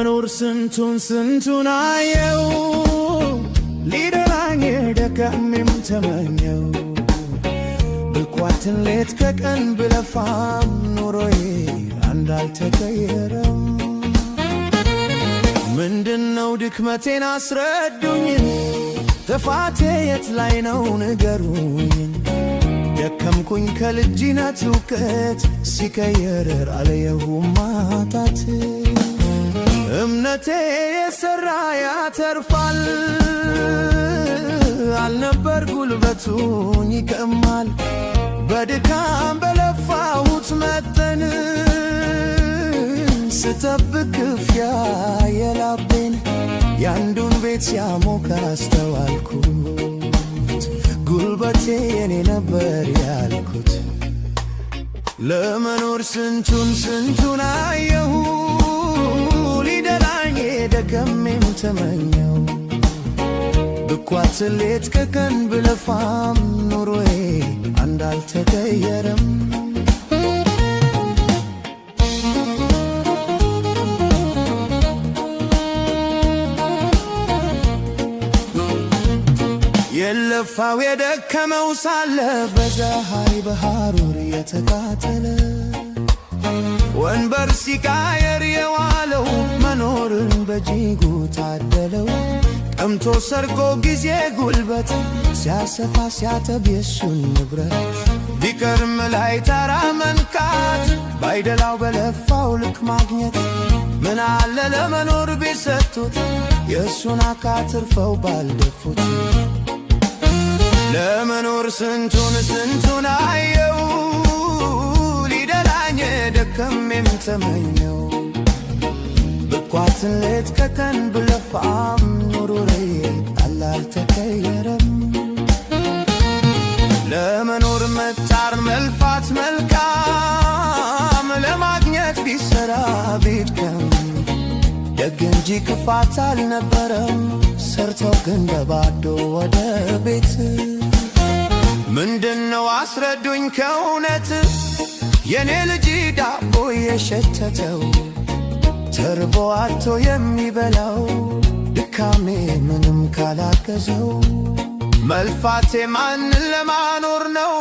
ለመኖር ስንቱን አየው ሊደላኝ ደከሜም ተመኘው ብኳትን ሌት ከቀን ብለፋም ኑሮዬ አንድ አልተቀየረም። ምንድነው ድክመቴን አስረዱኝ፣ ጥፋቴ የት ላይ ነው ንገሩኝ። ደከምኩኝ ከልጅነት እውቀት ሲቀየር አለየሁም ማጣት። እምነቴ የሠራ ያተርፋል አልነበር ጉልበቱን ይቀማል። በድካም በለፋሁት መጠን ስጠብቅ ክፍያ የላቤን ያንዱን ቤት ሲያሞቅ አስተዋልኩት ጉልበቴ የኔ ነበር ያልኩት። ለመኖር ስንቱን አየሁ ሊደላኝ ደከሜም ተመኘው ብኳት ሌት ከቀን ብለፋም ኑሮዬ አንድ አልተቀየረም። የለፋው የደከመው ሳለ በፀሐይ በሐሩር የተቃጠለ ወንበር ሲቃየር የዋለው መኖርን በእጅጉ ታደለው። ቀምቶ ሰርቆ ጊዜ ጉልበት ሲያሰፋ ሲያጠብ የሱን ንብረት ቢቀርም ላይ ተራ መንካት ባይደላው በለፋው ልክ ማግኘት። ምን አለ ለመኖር ቢሰጡት የእሱን አካትርፈው ባልደፉት። ለመኖር ስንቱን አየው ሊደላኝ ደከሜም ተመኘው ብኳትን ሌት ከቀን ብለፋም ኑሮዬ አልተቀየረም። ለመኖር መጣር መልፋት መልካም ለማግኘት ቢሰራ ቢድከም ደግ እንጂ ክፋት አልነበረም። ሰርተው ግን በባዶ ወደ ቤት። ምንድነው አስረዱኝ ከእውነት የኔ ልጅ ዳቦ የሸተተው ተርቦ አጥቶ የሚበላው ድካሜ ምንም ካላገዘው። መልፋቴ ማንን ለማኖር ነው